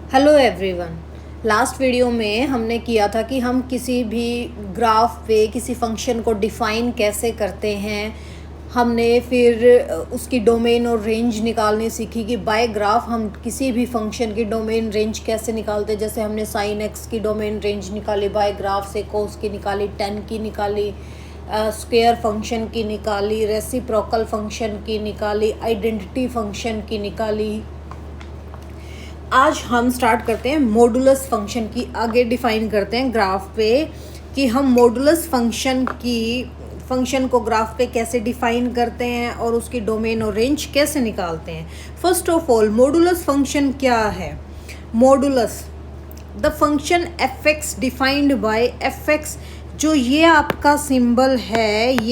Hello everyone. Last video में हमने किया था कि हम किसी भी ग्राफ पे किसी फंक्शन को डिफ़ाइन कैसे करते हैं। हमने फिर उसकी डोमेन और रेंज निकालनी सीखी कि बाय ग्राफ हम किसी भी फंक्शन की डोमेन रेंज कैसे निकालते। जैसे हमने साइन एक्स की डोमेन रेंज निकाली बाय ग्राफ से, कोस की निकाली, टेन की निकाली, स्क्वायर फंक्शन की निकाली, रेसिप्रोकल फंक्शन की निकाली, आइडेंटिटी फंक्शन की निकाली। आज हम स्टार्ट करते हैं मॉडुलस फंक्शन की। आगे डिफाइन करते हैं ग्राफ पे कि हम मॉडुलस फंक्शन को ग्राफ पे कैसे डिफाइन करते हैं और उसकी डोमेन और रेंज कैसे निकालते हैं। First of all, modulus function क्या है? Modulus the function F x defined by F x. जो ये आपका सिंबल है,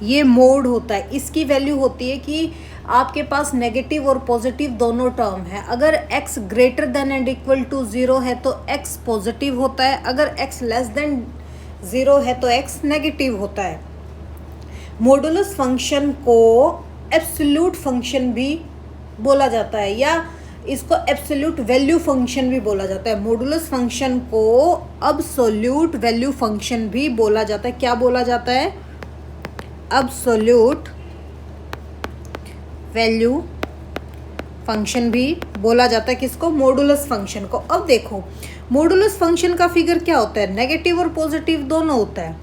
ये मोड होता है। इसकी वैल्यू होती है कि आपके पास नेगेटिव और पॉजिटिव दोनों टर्म है। अगर x greater than and equal to 0 है तो x पॉजिटिव होता है, अगर x लेस देन 0 है तो x नेगेटिव होता है। मॉडुलस फंक्शन को एब्सोल्यूट फंक्शन भी बोला जाता है या इसको एब्सोल्यूट वैल्यू फंक्शन भी बोला जाता है। मॉडुलस फंक्शन को अब्सोल्यूट वैल्यू फंक्शन भी बोला जाता है। क्या बोला जाता है? अब्सोल्यूट वैल्यू फंक्शन भी बोला जाता है। किसको? मॉडुलस फंक्शन को। अब देखो, मॉडुलस फंक्शन का फिगर क्या होता है? नेगेटिव और पॉजिटिव दोनों होता है,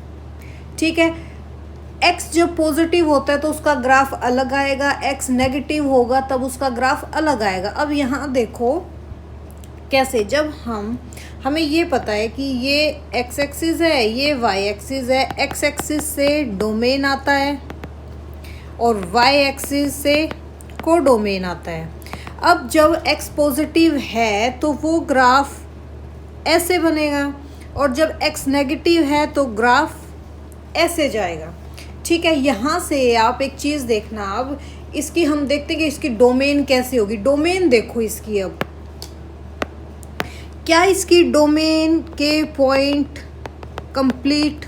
ठीक है। x जब पॉजिटिव होता है तो उसका ग्राफ अलग आएगा, x नेगेटिव होगा तब उसका ग्राफ अलग आएगा। अब यहाँ देखो कैसे, जब हमें ये पता है कि ये x एक्सिस है, ये y एक्सिस है। x एक्सिस से डोमेन आता है और y एक्सिस से कोडोमेन आता है। अब जब x पॉजिटिव है तो वो ग्राफ ऐसे बनेगा और जब x नेगेटिव है तो ग्राफ ऐसे जाएगा, ठीक है। यहाँ से आप एक चीज़ देखना, अब इसकी हम देखते हैं कि इसकी डोमेन कैसे होगी। डोमेन देखो इसकी, अब क्या इसकी डोमेन के पॉइंट कंप्लीट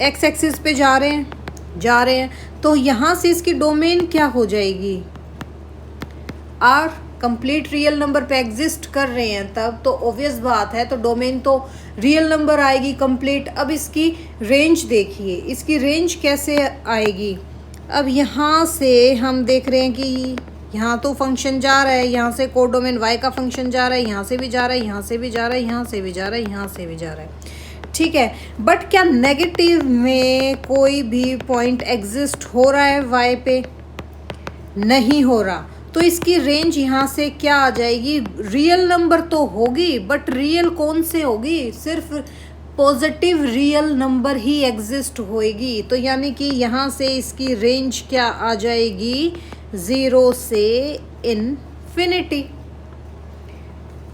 x एक्सिस पे जा रहे हैं तो यहाँ से इसकी डोमेन क्या हो जाएगी? आर कंप्लीट रियल नंबर पे एग्जिस्ट कर रहे हैं तब तो ऑब्वियस बात है, तो डोमेन तो रियल नंबर आएगी कंप्लीट। अब इसकी रेंज देखिए, इसकी रेंज कैसे आएगी? अब यहाँ से हम देख रहे हैं कि यहाँ तो फंक्शन जा रहा है, यहाँ से कोडोमेन y का फंक्शन जा रहा है, यहाँ से भी जा रहा है, यहाँ से भी जा रहा है, यहाँ से भी जा रहा है, यहाँ से भी जा रहा है, ठीक है। बट क्या नेगेटिव में कोई भी पॉइंट एग्जिस्ट हो रहा है y पे? नहीं हो रहा। तो इसकी रेंज यहाँ से क्या आ जाएगी? रियल नंबर तो होगी, बट रियल कौन से होगी? सिर्फ पॉजिटिव रियल नंबर ही एग्जिस्ट होएगी। तो यानी कि यहाँ से इसकी रेंज क्या आ जाएगी? 0 से इन्फिनिटी।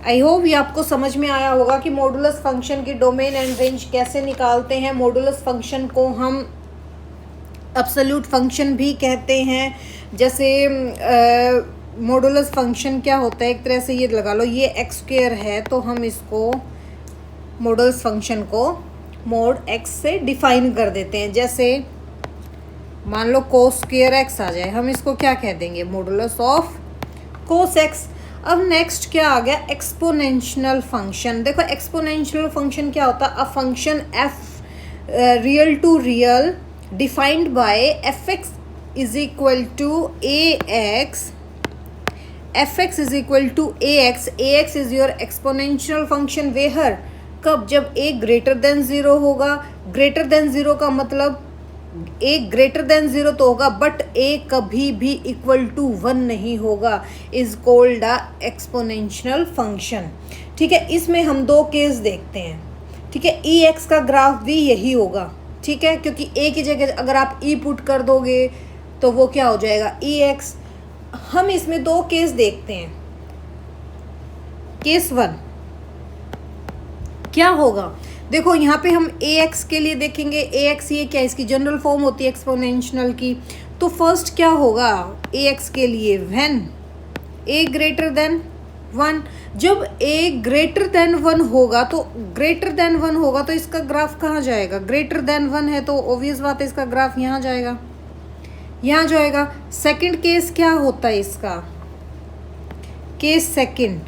आई होप ये आपको समझ में आया होगा कि मॉडुलस फंक्शन की डोमेन एंड रेंज कैसे निकालते हैं। मॉडुलस फंक्शन को हम एब्सोल्यूट फंक्शन भी कहते हैं। जैसे मॉडुलस फंक्शन क्या होता है, एक तरह से ये लगा लो, ये एक्स स्क्वायर है तो हम इसको मॉडुलस फंक्शन को मॉड एक्स से डिफाइन कर देते हैं। जैसे मान लो कोस स्क्वायर एक्स आ जाए, हम इसको क्या कह देंगे? Modulus of cos x. अब नेक्स्ट क्या आ गया? Exponential function. देखो एक्सपोनेंशियल फंक्शन क्या होता है? A function F real to real defined by F x is equal to a x. F x is equal to a x. A x is your exponential function. Where कब? जब ए greater than 0 होगा। Greater than 0 का मतलब ए greater than 0 तो होगा, but ए कभी भी equal to 1 नहीं होगा। Is called a exponential function, ठीक है। इसमें हम दो केस देखते हैं, ठीक है। ई एक्स का ग्राफ भी यही होगा, ठीक है, क्योंकि ए की जगह अगर आप ई पुट कर दोगे तो वो क्या हो जाएगा? ई एक्स। हम इसमें दो केस देखते हैं। केस 1 क्या होगा? देखो यहाँ पे हम ए एक्स के लिए देखेंगे। ए एक्स ये क्या, इसकी जनरल फॉर्म होती है एक्सपोनेंशियल की। तो फर्स्ट क्या होगा ए एक्स के लिए? When A greater than 1। जब ए ग्रेटर देन 1 होगा तो इसका ग्राफ कहाँ जाएगा? ग्रेटर देन 1 है तो ऑब्वियस बात है इसका ग्राफ यहाँ जाएगा। यहाँ जाएगा। सेकंड केस क्या होता है इसका, के सेकंड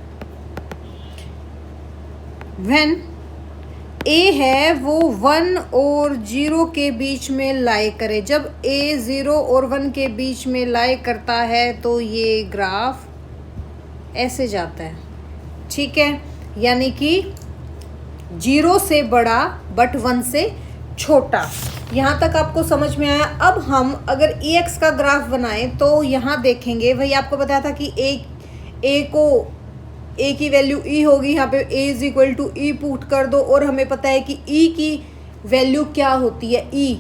व्हेन ए है वो 1 और 0 के बीच में लाई करे। जब ए 0 और 1 के बीच में लाई करता है तो ये ग्राफ ऐसे जाता है, ठीक है, यानी कि 0 से बड़ा बट 1 से छोटा। यहाँ तक आपको समझ में आया। अब हम अगर EX का ग्राफ बनाएं तो यहाँ देखेंगे, वही आपको बताया था कि ए की वैल्यू E होगी, यहाँ पे A is equal to E put कर दो, और हमें पता है कि E की वैल्यू क्या होती है, E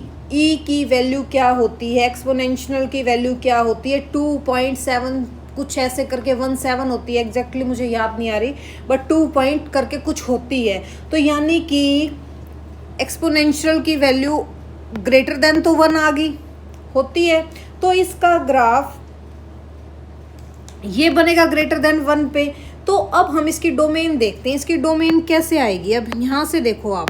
की वैल्यू क्या होती है, एक्सपोनेंशियल की वैल्यू क्या होती है, 2.7 कुछ ऐसे करके 17 होती है, एग्जैक्टली मुझे याद नहीं आ रही, बट 2 पॉइंट करके कुछ होती है। तो यानी कि एक्सपोनेंशियल की वैल्यू ग्रेटर देन तो 1 आ गई होती है, तो इसका ग्राफ ये बनेगा ग्रेटर देन 1 पे। तो अब हम इसकी डोमेन देखते हैं, इसकी डोमेन कैसे आएगी। अब यहाँ से देखो आप,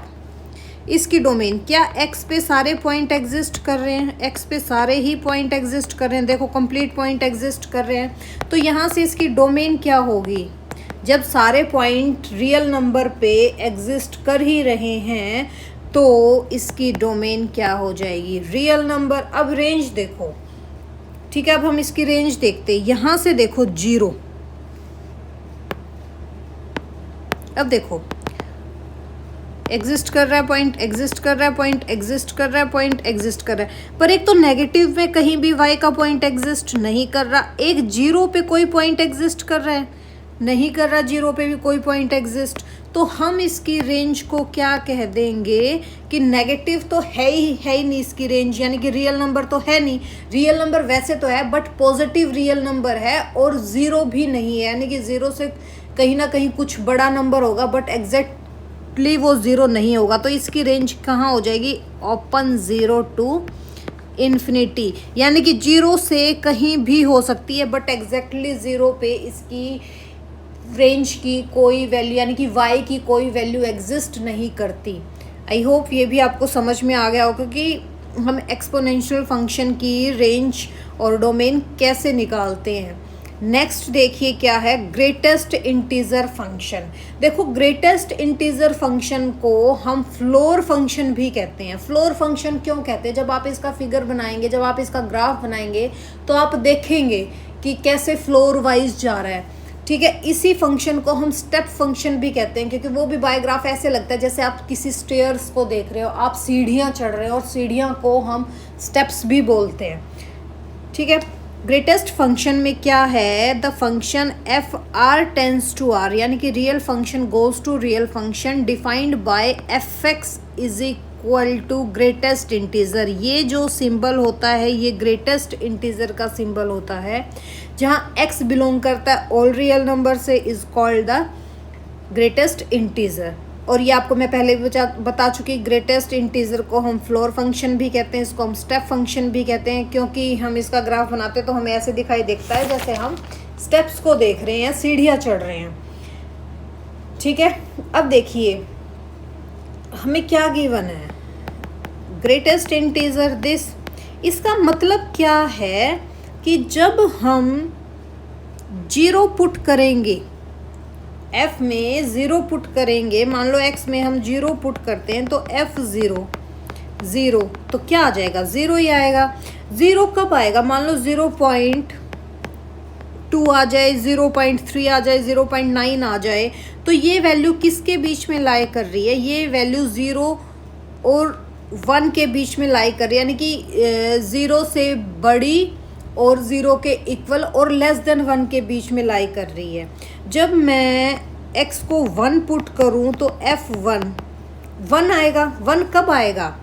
इसकी डोमेन क्या x पे सारे पॉइंट एग्जिस्ट कर रहे हैं, x पे सारे ही पॉइंट एग्जिस्ट कर रहे हैं, देखो कंप्लीट पॉइंट एग्जिस्ट कर रहे हैं। तो यहाँ से इसकी डोमेन क्या होगी, जब सारे पॉइंट रियल नंबर पे एग्जिस्ट कर ही रहे हैं तो इसकी डोमेन क्या हो जाएगी, रियल नंबर। अब रेंज देखो, ठीक है, अब हम इसकी रेंज देखते हैं। यहाँ से देखो 0, अब देखो एग्जिस्ट कर रहा है पॉइंट, एग्जिस्ट कर रहा है पॉइंट, एग्जिस्ट कर रहा है पॉइंट, एग्जिस्ट कर रहा है, पर एक तो नेगेटिव में कहीं भी y का पॉइंट एग्जिस्ट नहीं कर रहा, एक 0 पे कोई पॉइंट एग्जिस्ट कर रहा है, नहीं कर रहा 0 पे भी कोई पॉइंट एग्जिस्ट। तो हम इसकी रेंज को क्या कह देंगे कि नेगेटिव तो है ही नहीं इसकी रेंज, यानी कि रियल नंबर तो है नहीं। रियल नंबर वैसे तो है बट पॉजिटिव रियल नंबर है, और 0 भी नहीं है, यानी कि 0 से कहीं ना कहीं कुछ बड़ा नंबर होगा बट एग्जैक्टली वो 0 नहीं होगा। तो इसकी रेंज कहाँ हो जाएगी, ओपन 0 टू इन्फिनिटी, यानी कि 0 से कहीं भी हो सकती है बट एग्जैक्टली 0 पे इसकी रेंज की कोई वैल्यू, यानी कि y की कोई वैल्यू एग्जिस्ट नहीं करती। आई होप ये भी आपको समझ में आ गया होगा कि हम एक्सपोनेंशियल फंक्शन की रेंज और डोमेन कैसे निकालते हैं। नेक्स्ट देखिए क्या है, ग्रेटेस्ट इंटीजर फंक्शन। देखो ग्रेटेस्ट इंटीजर फंक्शन को हम फ्लोर फंक्शन भी कहते हैं। फ्लोर फंक्शन क्यों कहते हैं, जब आप इसका फिगर बनाएंगे, जब आप इसका ग्राफ बनाएंगे तो आप देखेंगे कि कैसे फ्लोर वाइज जा रहा है, ठीक है। इसी फंक्शन को हम स्टेप फंक्शन भी कहते हैं, क्योंकि वो भी बाय ग्राफ ऐसे लगता है जैसे आप किसी स्टेयर्स को देख रहे हो, आप सीढ़ियाँ चढ़ रहे हो, और सीढ़ियाँ को हम स्टेप्स भी बोलते हैं, ठीक है। ग्रेटेस्ट फंक्शन में क्या है, the function F R tends to R, यानी कि real function goes to real function defined by F x is equal to greatest integer. ये जो सिंबल होता है ये ग्रेटेस्ट इंटीजर का सिंबल होता है, जहाँ x बिलोंग करता है ऑल रियल नंबर से, is called the greatest integer. और ये आपको मैं पहले भी बता चुकी, ग्रेटेस्ट इंटीजर को हम फ्लोर फंक्शन भी कहते हैं, इसको हम स्टेप फंक्शन भी कहते हैं, क्योंकि हम इसका ग्राफ बनाते हैं तो हमें ऐसे दिखाई देता है जैसे हम स्टेप्स को देख रहे हैं, सीढ़ियाँ चढ़ रहे हैं, ठीक है। अब देखिए हमें क्या गिवन है, ग्रेटेस्ट इंटीजर दिस। इसका मतलब क्या है कि जब हम 0 पुट करेंगे, f में 0 पुट करेंगे, मान लो x में हम 0 पुट करते हैं तो f0 0 तो क्या आ जाएगा, 0 ही आएगा। 0 कब आएगा, मान लो 0.2 आ जाए, 0.3 आ जाए, 0.9 आ जाए, तो ये वैल्यू किसके बीच में लाई कर रही है, ये वैल्यू 0 और 1 के बीच में लाई कर रही है, यानी कि 0 से बड़ी और 0 के इक्वल और लेस देन 1 के बीच में लाई कर रही है। जब मैं x को 1 पुट करूं तो f1 1 आएगा। 1 कब आएगा,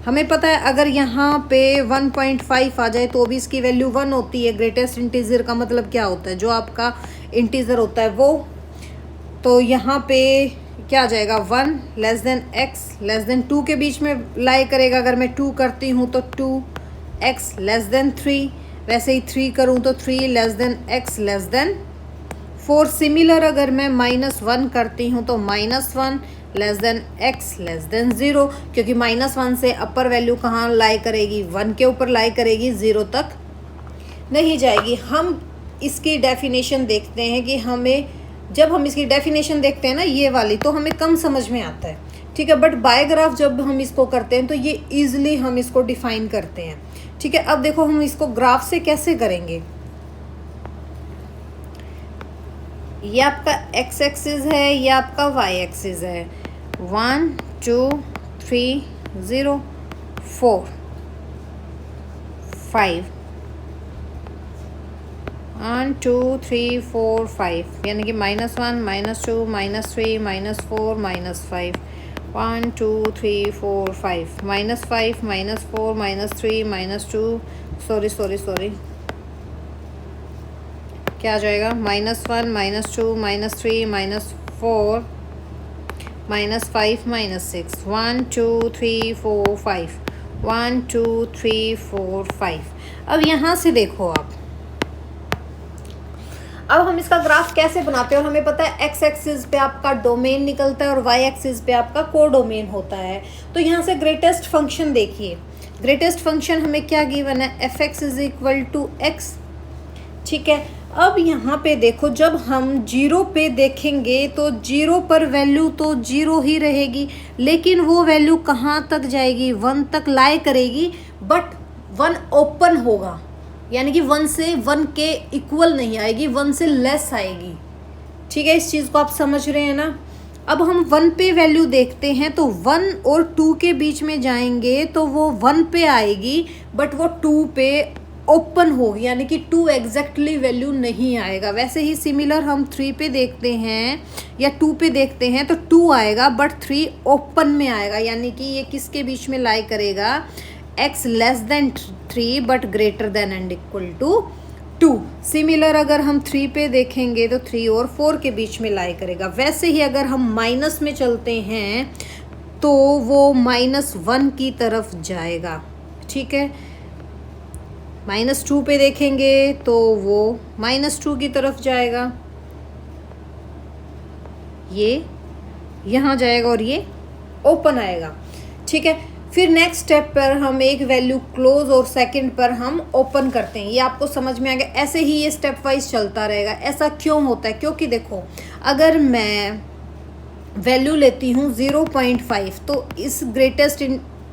हमें पता है अगर यहाँ पे 1.5 आ जाए तो भी इसकी वैल्यू 1 होती है। ग्रेटेस्ट इंटीजर का मतलब क्या होता है, जो आपका इंटीजर होता है वो, तो यहाँ पे क्या आ जाएगा, 1 less than x less then 2 के बीच में लाई करेगा। अगर मैं 2 करती हूँ तो 2x लेस देन 3, वैसे ही 3 करूँ तो 3 less than x less then 4। Similar अगर मैं -1 करती हूँ तो -1 less than x less then 0, क्योंकि -1 से अपर वैल्यू कहाँ लाई करेगी, 1 के ऊपर लाई करेगी, 0 तक नहीं जाएगी। हम इसकी डेफिनेशन देखते हैं कि हमें, जब हम इसकी डेफिनेशन देखते हैं ना ये वाली, तो हमें कम समझ में आता है, ठीक है। बट बाय ग्राफ जब हम इसको करते हैं तो ये ईजिली हम इसको डिफाइन करते हैं, ठीक है। अब देखो हम इसको ग्राफ से कैसे करेंगे। ये आपका एक्स एक्सिस है, ये आपका वाई एक्सिस है। 1 2 3 0 4 5 1 2 3 4 5, यानी कि -1 -2 -3 -4 -5 1 2 3 4 5 -5 -4 -3 -2 सॉरी क्या आ जाएगा, -1 -2 -3 -4 -5 -6 1 2 3 4 5 1 2 3 4 5। अब यहाँ से देखो आप, अब हम इसका ग्राफ कैसे बनाते हैं। और हमें पता है एक्स एक्सिस पे आपका डोमेन निकलता है और वाई एक्सिस पे आपका कोडोमेन होता है। तो यहाँ से ग्रेटेस्ट फंक्शन देखिए, ग्रेटेस्ट फंक्शन हमें क्या गिवन है, F x is equal to x, ठीक है। अब यहाँ पे देखो, जब हम 0 पे देखेंगे तो 0 पर वैल्यू तो 0 ही रहेगी, लेकिन वो वैल्यू कहाँ तक जाएगी, 1 तक लाई करेगी, बट 1 ओपन होगा, यानी कि 1 से 1 के इक्वल नहीं आएगी, 1 से लेस आएगी, ठीक है। इस चीज़ को आप समझ रहे हैं ना। अब हम 1 पे वैल्यू देखते हैं तो 1 और 2 के बीच में जाएंगे तो वो 1 पे आएगी, बट वो 2 पे ओपन होगी, यानी कि 2 एग्जैक्टली वैल्यू नहीं आएगा। वैसे ही सिमिलर हम 3 पे देखते हैं या 2 पे देखते हैं तो 2 आएगा, बट 3 ओपन में आएगा, यानी कि ये किसके बीच में लाई करेगा, x less than 3 but greater than and equal to 2। Similar अगर हम 3 पे देखेंगे तो 3 और 4 के बीच में लाई करेगा। वैसे ही अगर हम माइनस में चलते हैं तो वो -1 की तरफ जाएगा, ठीक है। -2 पे देखेंगे तो वो -2 की तरफ जाएगा, ये यहाँ जाएगा और ये ओपन आएगा, ठीक है। फिर नेक्स्ट स्टेप पर हम एक वैल्यू क्लोज और सेकंड पर हम ओपन करते हैं। ये आपको समझ में आ गया। ऐसे ही ये स्टेप वाइज चलता रहेगा। ऐसा क्यों होता है, क्योंकि देखो अगर मैं वैल्यू लेती हूँ 0.5 तो इस ग्रेटेस्ट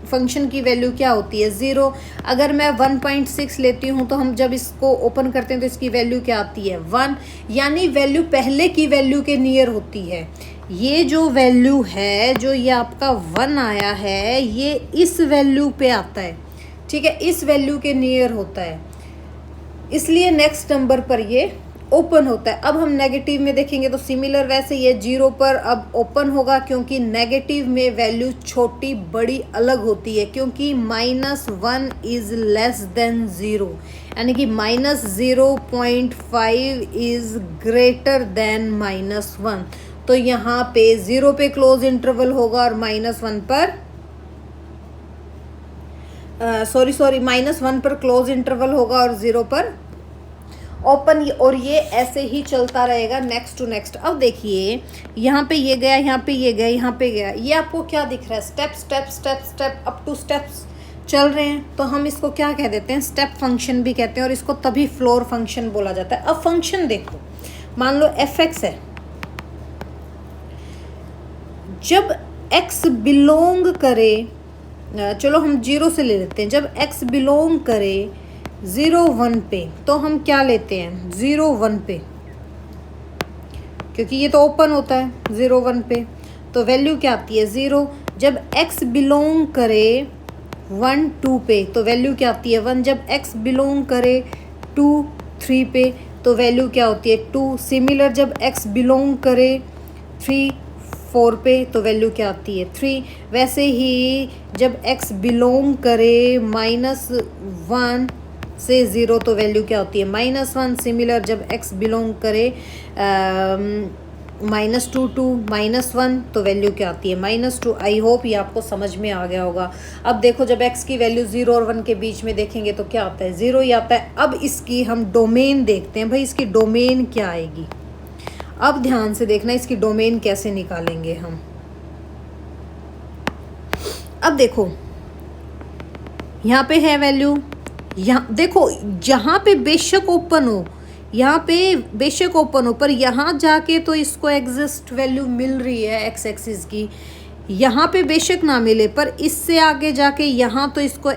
फंक्शन की वैल्यू क्या होती है, 0। अगर मैं 1.6 लेती हूँ तो हम जब इसको ओपन करते हैं तो इसकी वैल्यू क्या आती है, 1, यानी वैल्यू पहले की वैल्यू के नियर होती है। ये जो वैल्यू है, जो ये आपका 1 आया है, ये इस वैल्यू पे आता है, ठीक है, इस वैल्यू के नियर होता है, इसलिए नेक्स्ट नंबर पर ये ओपन होता है। अब हम नेगेटिव में देखेंगे तो सिमिलर वैसे ये 0 पर अब ओपन होगा, क्योंकि नेगेटिव में वैल्यू छोटी बड़ी अलग होती है, क्योंकि -1 इज़ लेस देन 0, यानी कि -0.5 इज़ ग्रेटर देन -1। तो यहाँ पे 0 पे क्लोज इंटरवल होगा और -1 पर -1 पर क्लोज इंटरवल होगा और 0 पर ओपन, और ये ऐसे ही चलता रहेगा नेक्स्ट टू नेक्स्ट। अब देखिए यहाँ पे ये गया, यहाँ पे ये गया, यहाँ पे गया, ये आपको क्या दिख रहा है, step step step step up two steps चल रहे हैं, तो हम इसको क्या कह देते हैं, स्टेप फंक्शन भी कहते हैं, और इसको तभी फ्लोर फंक्शन बोला जाता है। अब फंक्शन देखो, मान लो f(x) है, जब x बिलोंग करे, चलो हम 0 से ले लेते हैं, जब x बिलोंग करे 0 1 पे तो हम क्या लेते हैं, 0 1 पे, क्योंकि ये तो ओपन होता है 0 1 पे, तो वैल्यू क्या आती है, 0। जब x बिलोंग करे 1 2 पे तो वैल्यू क्या आती है, 1। जब x बिलोंग करे 2 3 पे तो वैल्यू क्या होती है, 2। सिमिलर जब x बिलोंग करे 3 4 पे तो वैल्यू क्या आती है, 3। वैसे ही जब x बिलोंग करे -1 से 0 तो वैल्यू क्या होती है, -1। सिमिलर जब x बिलोंग करे -2 to -1 तो वैल्यू क्या आती है, -2। आई होप ये आपको समझ में आ गया होगा। अब देखो जब x की वैल्यू 0 और 1 के बीच में देखेंगे तो क्या आता है, 0 ही आता है। अब इसकी हम डोमेन देखते हैं, भाई इसकी डोमेन क्या आएगी। अब ध्यान से देखना इसकी डोमेन कैसे निकालेंगे हम। अब देखो यहाँ पे है वैल्यू, यहाँ देखो जहाँ पे बेशक ओपन हो, यहाँ पे बेशक ओपन हो पर यहाँ जाके तो इसको एग्जिस्ट वैल्यू मिल रही है एक्स एक्सिस की, यहाँ पे बेशक ना मिले पर इससे आगे जाके यहाँ तो इसको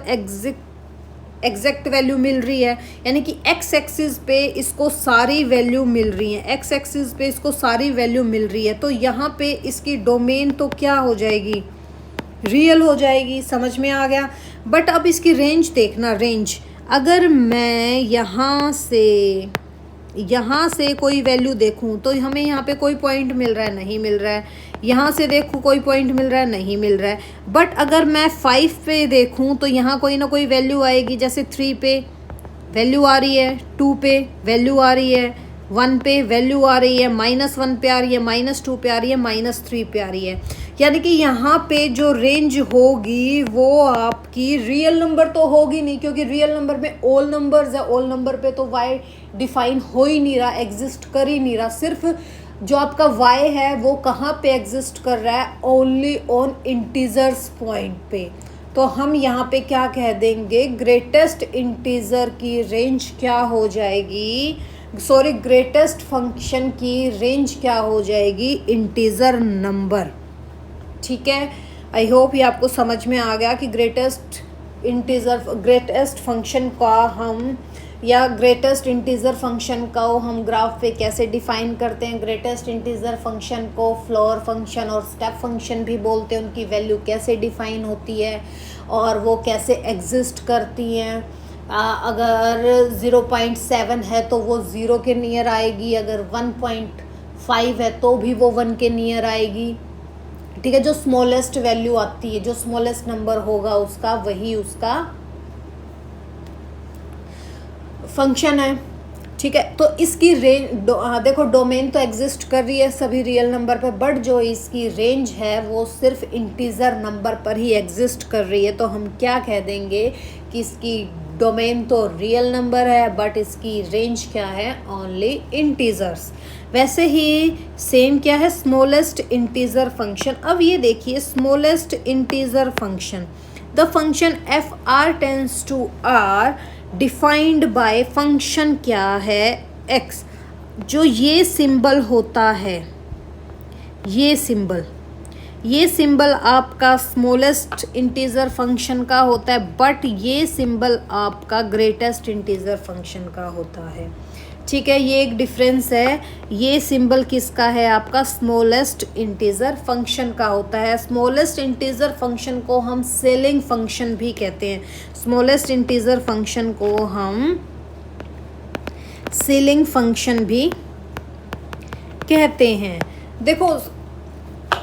एग्जैक्ट वैल्यू मिल रही है, यानी कि एक्स एक्सिस पे इसको सारी वैल्यू मिल रही है, एक्स एक्सिस पे इसको सारी वैल्यू मिल रही है, तो यहाँ पे इसकी डोमेन तो क्या हो जाएगी, रियल हो जाएगी। समझ में आ गया। बट अब इसकी रेंज देखना, रेंज अगर मैं यहाँ से कोई वैल्यू देखूं तो हमें यहाँ पे कोई पॉइंट मिल रहा है, नहीं मिल रहा है, यहाँ से देखूं कोई पॉइंट मिल रहा है, नहीं मिल रहा है। बट अगर मैं 5 पे देखूं तो यहाँ कोई ना कोई वैल्यू आएगी, जैसे 3 पे वैल्यू आ रही है, 2 पे वैल्यू आ रही है, 1 पे वैल्यू आ रही है, -1 पे आ रही है, -2 पे आ रही है, -3 पे आ रही है। यानी कि यहाँ पे जो रेंज होगी वो आपकी रियल नंबर तो होगी नहीं, क्योंकि रियल नंबर में ऑल नंबर्स है, ऑल नंबर पे तो वाई डिफाइन हो ही नहीं रहा, एग्जिस्ट कर ही नहीं रहा। सिर्फ जो आपका वाई है वो कहाँ पे एग्जिस्ट कर रहा है, ओनली ऑन इंटीजर्स पॉइंट पे। तो हम यहाँ पे क्या कह देंगे, ग्रेटेस्ट इंटीजर की रेंज क्या हो जाएगी, सॉरी ग्रेटेस्ट फंक्शन की रेंज क्या हो जाएगी, इंटीजर नंबर। ठीक है, आई होप ये आपको समझ में आ गया कि ग्रेटेस्ट फंक्शन का हम या ग्रेटेस्ट इंटीजर फंक्शन को हम ग्राफ पे कैसे डिफाइन करते हैं, ग्रेटेस्ट इंटीजर फंक्शन को फ्लोर फंक्शन और स्टेप फंक्शन भी बोलते हैं, उनकी वैल्यू कैसे डिफाइन होती है और वो कैसे एग्जिस्ट करती हैं। अगर 0.7 है तो वो 0 के नियर आएगी, अगर 1.5 है तो भी वो 1 के नियर आएगी। ठीक है, जो स्मॉलेस्ट वैल्यू आती है, जो स्मॉलेस्ट नंबर होगा उसका, वही उसका फंक्शन है। ठीक है, तो इसकी रेंज देखो डोमेन तो एग्जिस्ट कर रही है सभी रियल नंबर पे, बट जो इसकी रेंज है वो सिर्फ इंटीजर नंबर पर ही एग्जिस्ट कर रही है। तो हम क्या कह देंगे कि इसकी डोमेन तो रियल नंबर है बट इसकी रेंज क्या है, ओनली इंटीजर्स। वैसे ही सेम क्या है, स्मॉलेस्ट इंटीजर फंक्शन। अब ये देखिए smallest integer function, the function F R tends to R defined by function क्या है, एक्स। जो ये सिंबल होता है, ये सिंबल आपका स्मॉलेस्ट इंटीजर फंक्शन का होता है, बट ये सिंबल आपका ग्रेटेस्ट इंटीजर फंक्शन का होता है। ठीक है, ये एक डिफरेंस है। ये सिंबल किसका है, आपका स्मॉलेस्ट इंटीजर फंक्शन का होता है। स्मॉलेस्ट इंटीजर फंक्शन को हम सेलिंग फंक्शन भी कहते हैं, स्मॉलेस्ट इंटीजर फंक्शन को हम सेलिंग फंक्शन भी कहते हैं। देखो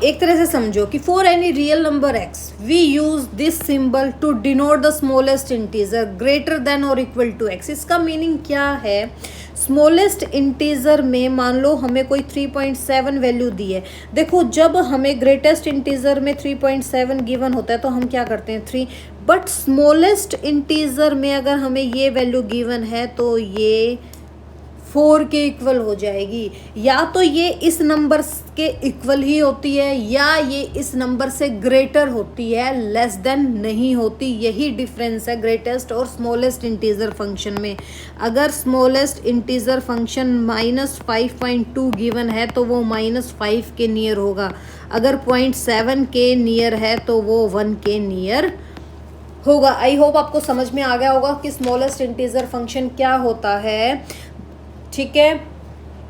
एक तरह से समझो कि for any real number x we use this symbol to denote the smallest integer greater than और इक्वल टू x। इसका मीनिंग क्या है, स्मॉलेस्ट इंटीजर में मान लो हमें कोई 3.7 वैल्यू दी है। देखो जब हमें ग्रेटेस्ट इंटीजर में 3.7 गिवन होता है तो हम क्या करते हैं 3, बट स्मॉलेस्ट इंटीजर में अगर हमें ये वैल्यू गिवन है तो ये 4 के इक्वल हो जाएगी। या तो ये इस नंबर के इक्वल ही होती है या ये इस नंबर से ग्रेटर होती है, लेस देन नहीं होती। यही डिफरेंस है ग्रेटेस्ट और स्मॉलेस्ट इंटीजर फंक्शन में। अगर स्मॉलेस्ट इंटीजर फंक्शन -5.2 गिवन है तो वो -5 के नियर होगा, अगर 0.7 के नियर है तो वो 1 के नियर होगा। आई होप आपको समझ में आ गया होगा कि स्मॉलेस्ट इंटीजर फंक्शन क्या होता है। ठीक है,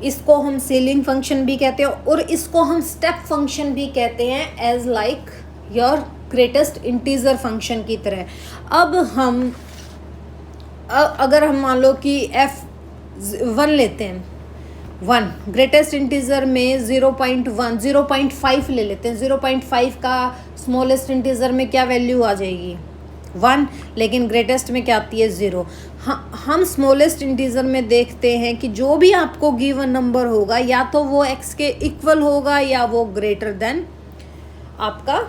इसको हम सेलिंग फंक्शन भी कहते हैं और इसको हम स्टेप फंक्शन भी कहते हैं, as like your greatest integer function की तरह। अब हम अगर हम मान लो कि f1 लेते हैं, 1 ग्रेटेस्ट इंटीजर में 0.5 ले लेते हैं। 0.5 का स्मॉलेस्ट इंटीजर में क्या वैल्यू आ जाएगी, 1, लेकिन ग्रेटेस्ट में क्या आती है 0। हम स्मॉलेस्ट इंटीजर में देखते हैं कि जो भी आपको गिवन नंबर होगा या तो वो x के इक्वल होगा या वो ग्रेटर देन आपका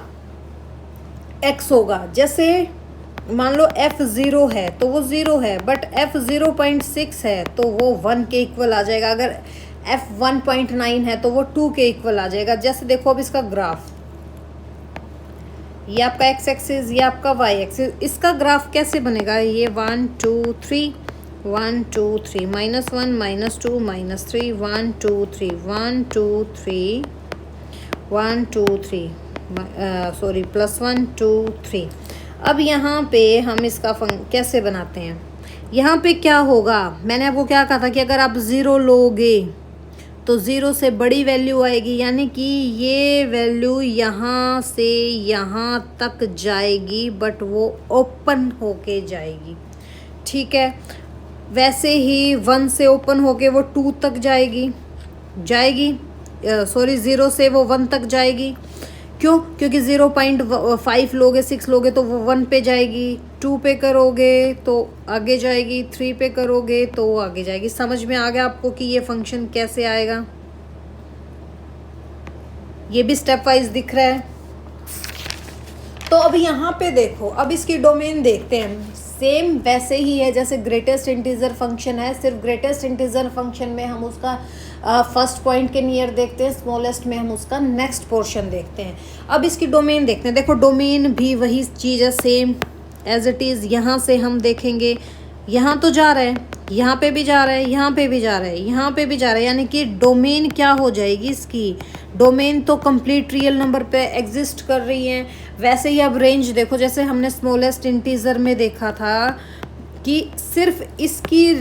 x होगा। जैसे मान लो f0 है तो वो 0 है, बट f0.6 है तो वो 1 के इक्वल आ जाएगा। अगर f1.9 है तो वो 2 के इक्वल आ जाएगा। जैसे देखो अब इसका ग्राफ, ये आपका x एक्सिस, ये आपका y एक्सिस, इसका ग्राफ कैसे बनेगा, ये 1 2 3 1 2 3 -1 -2 -3 1 2 3 1 2 3 1 2 3 सॉरी +1 2 3। अब यहाँ पे हम इसका कैसे बनाते हैं, यहाँ पे क्या होगा, मैंने आपको क्या कहा था कि अगर आप 0 लोगे तो 0 से बड़ी वैल्यू आएगी, यानी कि ये वैल्यू यहाँ से यहाँ तक जाएगी बट वो ओपन होके जाएगी, ठीक है। वैसे ही 1 से ओपन होके वो 2 तक जाएगी सॉरी 0 से वो 1 तक जाएगी। क्यों? क्योंकि 0.5 लोगे 6 लोगे तो वो 1 पे जाएगी, 2 पे करोगे तो आगे जाएगी, 3 पे करोगे तो वो आगे जाएगी। समझ में आ गया आपको कि ये फंक्शन कैसे आएगा? ये भी स्टेप वाइज दिख रहा है। तो अब यहाँ पे देखो, अब इसकी डोमेन देखते हैं। सेम वैसे ही है जैसे ग्रेटेस्ट इंटीजर फंक्शन है, सिर्फ ग्रेटेस्ट इंटीजर फंक्शन में हम उसका फर्स्ट पॉइंट के नियर देखते हैं, स्मॉलेस्ट में हम उसका नेक्स्ट पोर्शन देखते हैं। अब इसकी डोमेन देखते हैं। देखो डोमेन भी वही चीज़ है, सेम एज इट इज़। यहाँ से हम देखेंगे, यहाँ तो जा रहा है, यहाँ पे भी जा रहा है, यहाँ पे भी जा रहा है, यहाँ पे भी जा रहा है, यानी कि डोमेन क्या हो जाएगी इसकी, डोमेन तो कंप्लीट रियल नंबर पे एग्जिस्ट कर रही है। वैसे ही अब रेंज देखो, जैसे हमने स्मॉलेस्ट इंटीजर में देखा था कि सिर्फ इसकी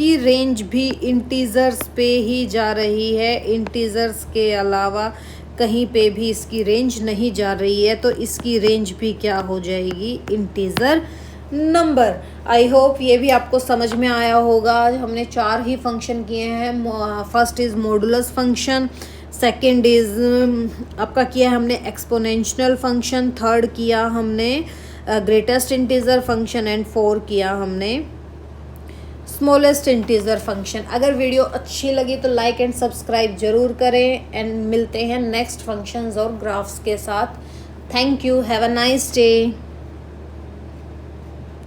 रेंज भी इंटीजर्स पे ही जा रही है, इंटीजर्स के अलावा कहीं पे भी इसकी रेंज नहीं जा रही है, तो इसकी रेंज भी क्या हो जाएगी, इंटीजर नंबर। आई होप ये भी आपको समझ में आया होगा। हमने 4 ही फंक्शन किए हैं। First is modulus function, second is आपका किया है हमने एक्सपोनेंशियल फंक्शन, थर्ड किया हमने ग्रेटेस्ट इंटीजर फंक्शन एंड 4 किया हमने स्मॉलेस्ट इंटीजर फंक्शन। अगर वीडियो अच्छी लगी तो लाइक एंड सब्सक्राइब जरूर करें एंड मिलते हैं नेक्स्ट फंक्शंस और ग्राफ्स के साथ। Thank you, have a nice day.